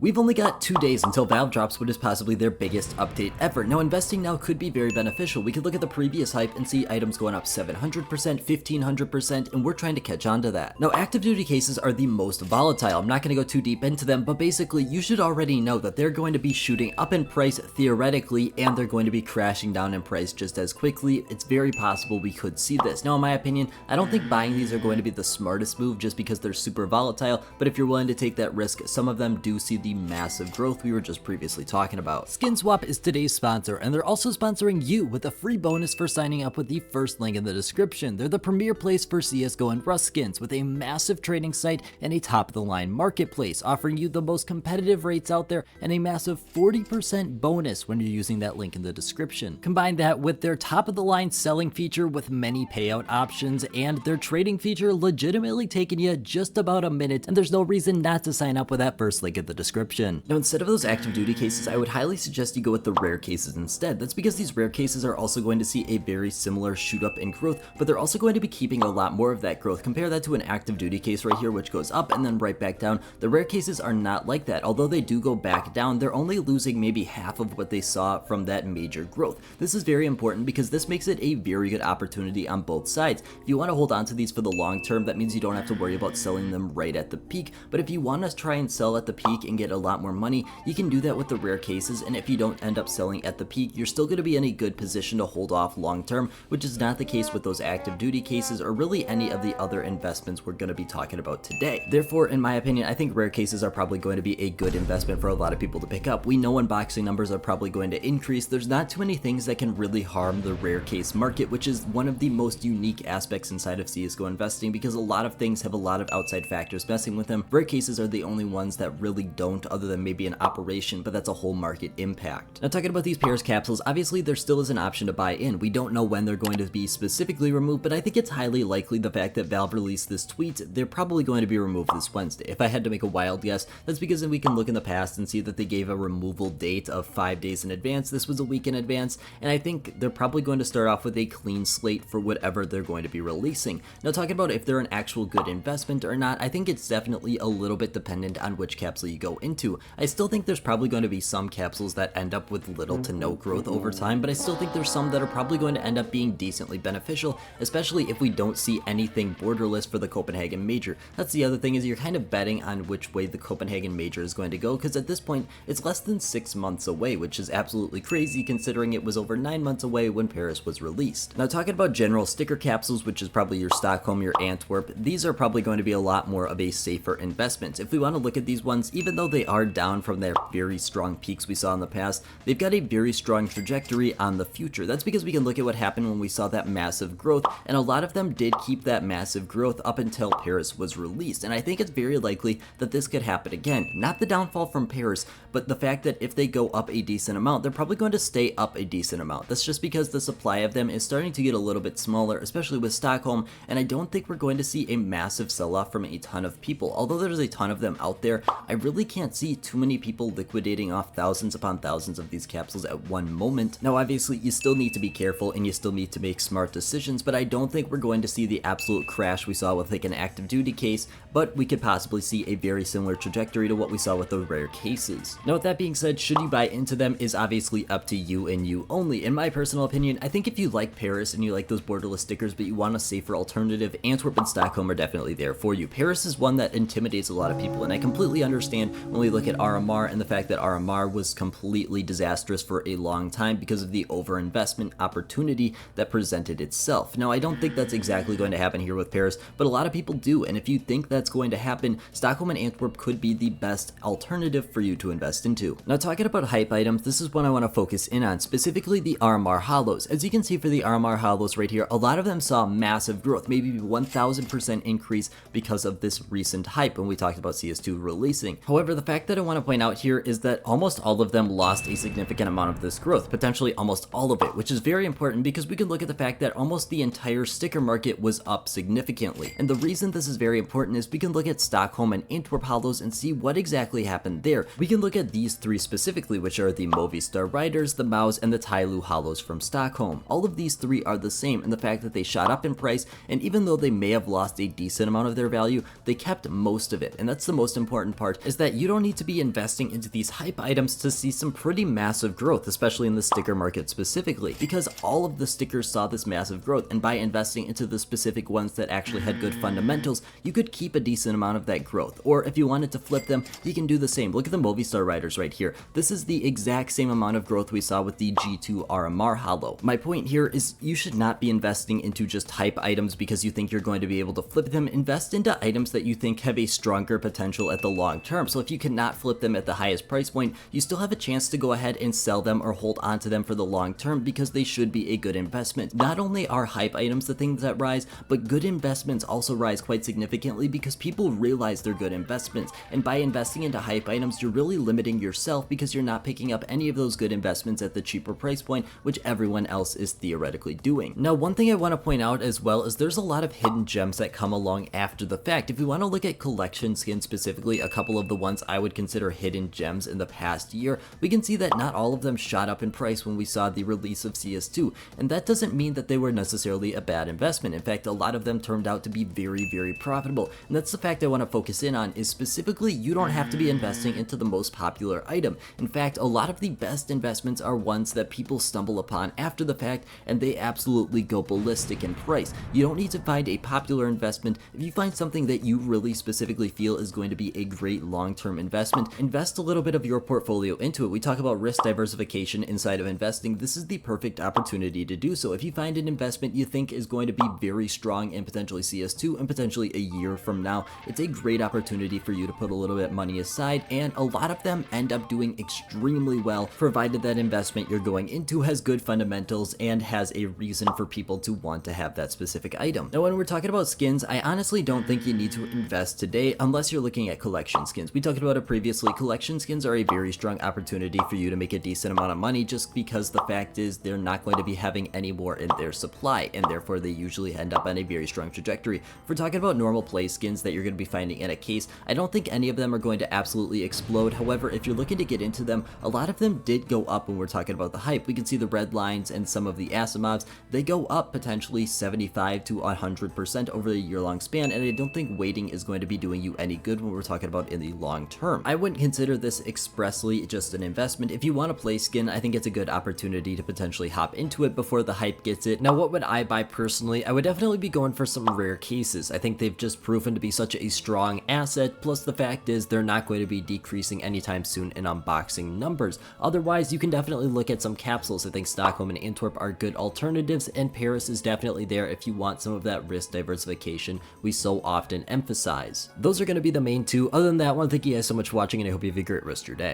We've only got 2 days until Valve drops what is possibly their biggest update ever. Now investing now could be very beneficial. We could look at the previous hype and see items going up 700%, 1500%, and we're trying to catch on to that. Now active duty cases are the most volatile. I'm not going to go too deep into them, but basically you should already know that they're going to be shooting up in price theoretically, and they're going to be crashing down in price just as quickly. It's very possible we could see this. Now in my opinion, I don't think buying these are going to be the smartest move just because they're super volatile, but if you're willing to take that risk, some of them do see the massive growth we were just previously talking about. SkinSwap is today's sponsor, and they're also sponsoring you with a free bonus for signing up with the first link in the description. They're the premier place for CSGO and Rust skins with a massive trading site and a top-of-the-line marketplace, offering you the most competitive rates out there and a massive 40% bonus when you're using that link in the description. Combine that with their top-of-the-line selling feature with many payout options and their trading feature legitimately taking you just about a minute, and there's no reason not to sign up with that first link in the description. Now instead of those active duty cases, I would highly suggest you go with the rare cases instead. That's because these rare cases are also going to see a very similar shoot up in growth, but they're also going to be keeping a lot more of that growth. Compare that to an active duty case right here, which goes up and then right back down. The rare cases are not like that. Although they do go back down, they're only losing maybe half of what they saw from that major growth. This is very important because this makes it a very good opportunity on both sides. If you want to hold on to these for the long term, that means you don't have to worry about selling them right at the peak. But if you want to try and sell at the peak and get a lot more money, you can do that with the rare cases, and if you don't end up selling at the peak, you're still going to be in a good position to hold off long term, which is not the case with those active duty cases or really any of the other investments we're going to be talking about today. Therefore, in my opinion, I think rare cases are probably going to be a good investment for a lot of people to pick up. We know unboxing numbers are probably going to increase. There's not too many things that can really harm the rare case market, which is one of the most unique aspects inside of CSGO investing because a lot of things have a lot of outside factors messing with them. Rare cases are the only ones that really don't, other than maybe an operation, but that's a whole market impact. Now talking about these pairs capsules, obviously there still is an option to buy in. We don't know when they're going to be specifically removed, but I think it's highly likely the fact that Valve released this tweet, they're probably going to be removed this Wednesday. If I had to make a wild guess, that's because then we can look in the past and see that they gave a removal date of 5 days in advance. This was a week in advance, and I think they're probably going to start off with a clean slate for whatever they're going to be releasing. Now talking about if they're an actual good investment or not, I think it's definitely a little bit dependent on which capsule you go into. I still think there's probably going to be some capsules that end up with little to no growth over time, but I still think there's some that are probably going to end up being decently beneficial, especially if we don't see anything borderless for the Copenhagen Major. That's the other thing, is you're kind of betting on which way the Copenhagen Major is going to go, because at this point it's less than 6 months away, which is absolutely crazy considering it was over 9 months away when Paris was released. Now talking about general sticker capsules, which is probably your Stockholm, your Antwerp, these are probably going to be a lot more of a safer investment. If we want to look at these ones, even though they are down from their very strong peaks we saw in the past, they've got a very strong trajectory on the future. That's because we can look at what happened when we saw that massive growth, and a lot of them did keep that massive growth up until Paris was released, and I think it's very likely that this could happen again. Not the downfall from Paris, but the fact that if they go up a decent amount, they're probably going to stay up a decent amount. That's just because the supply of them is starting to get a little bit smaller, especially with Stockholm, and I don't think we're going to see a massive sell-off from a ton of people. Although there's a ton of them out there, I really can't see too many people liquidating off thousands upon thousands of these capsules at one moment. Now obviously you still need to be careful and you still need to make smart decisions, but I don't think we're going to see the absolute crash we saw with like an active duty case, but we could possibly see a very similar trajectory to what we saw with the rare cases. Now with that being said, should you buy into them is obviously up to you and you only. In my personal opinion, I think if you like Paris and you like those borderless stickers but you want a safer alternative, Antwerp and Stockholm are definitely there for you. Paris is one that intimidates a lot of people, and I completely understand when we look at RMR and the fact that RMR was completely disastrous for a long time because of the overinvestment opportunity that presented itself. Now I don't think that's exactly going to happen here with Paris, but a lot of people do, and if you think that's going to happen, Stockholm and Antwerp could be the best alternative for you to invest into. Now talking about hype items, this is one I want to focus in on, specifically the RMR Hollows. As you can see for the RMR Hollows right here, a lot of them saw massive growth, maybe 1000% increase because of this recent hype when we talked about CS2 releasing. However, the fact that I want to point out here is that almost all of them lost a significant amount of this growth, potentially almost all of it, which is very important because we can look at the fact that almost the entire sticker market was up significantly. And the reason this is very important is we can look at Stockholm and Antwerp Hollows and see what exactly happened there. We can look at these three specifically, which are the Movistar Riders, the Maus, and the Tyloo Hollows from Stockholm. All of these three are the same in the fact that they shot up in price, and even though they may have lost a decent amount of their value, they kept most of it. And that's the most important part, is that you don't don't need to be investing into these hype items to see some pretty massive growth, especially in the sticker market specifically, because all of the stickers saw this massive growth, and by investing into the specific ones that actually had good fundamentals, you could keep a decent amount of that growth. Or if you wanted to flip them, you can do the same. Look at the Movistar Riders right here. This is the exact same amount of growth we saw with the G2 RMR Hollow. My point here is you should not be investing into just hype items because you think you're going to be able to flip them. Invest into items that you think have a stronger potential at the long term. So if you cannot flip them at the highest price point, you still have a chance to go ahead and sell them or hold on to them for the long term because they should be a good investment. Not only are hype items the things that rise, but good investments also rise quite significantly because people realize they're good investments. And by investing into hype items, you're really limiting yourself because you're not picking up any of those good investments at the cheaper price point, which everyone else is theoretically doing. Now, one thing I want to point out as well is there's a lot of hidden gems that come along after the fact. If we want to look at collection skins specifically, a couple of the ones I would consider hidden gems in the past year, we can see that not all of them shot up in price when we saw the release of CS2, and that doesn't mean that they were necessarily a bad investment. In fact, a lot of them turned out to be very, very profitable, and that's the fact I want to focus in on, is specifically you don't have to be investing into the most popular item. In fact, a lot of the best investments are ones that people stumble upon after the fact, and they absolutely go ballistic in price. You don't need to find a popular investment. If you find something that you really specifically feel is going to be a great long-term investment, invest a little bit of your portfolio into it. We talk about risk diversification inside of investing. This is the perfect opportunity to do so. If you find an investment you think is going to be very strong in potentially CS2 and potentially a year from now, it's a great opportunity for you to put a little bit of money aside, and a lot of them end up doing extremely well, provided that investment you're going into has good fundamentals and has a reason for people to want to have that specific item. Now, when we're talking about skins, I honestly don't think you need to invest today unless you're looking at collection skins. We talked about it previously. Collection skins are a very strong opportunity for you to make a decent amount of money, just because the fact is they're not going to be having any more in their supply, and therefore they usually end up on a very strong trajectory. If we're talking about normal play skins that you're going to be finding in a case, I don't think any of them are going to absolutely explode. However, if you're looking to get into them, a lot of them did go up when we're talking about the hype. We can see the red lines and some of the Asimovs, they go up potentially 75 to 100% over a year-long span, and I don't think waiting is going to be doing you any good when we're talking about in the long term. I wouldn't consider this expressly just an investment. If you want to play skin, I think it's a good opportunity to potentially hop into it before the hype gets it. Now, what would I buy personally? I would definitely be going for some rare cases. I think they've just proven to be such a strong asset, plus the fact is they're not going to be decreasing anytime soon in unboxing numbers. Otherwise, you can definitely look at some capsules. I think Stockholm and Antwerp are good alternatives, and Paris is definitely there if you want some of that risk diversification we so often emphasize. Those are going to be the main two. Other than that, I want to thank you guys so much for watching, and I hope you have a great rest of your day.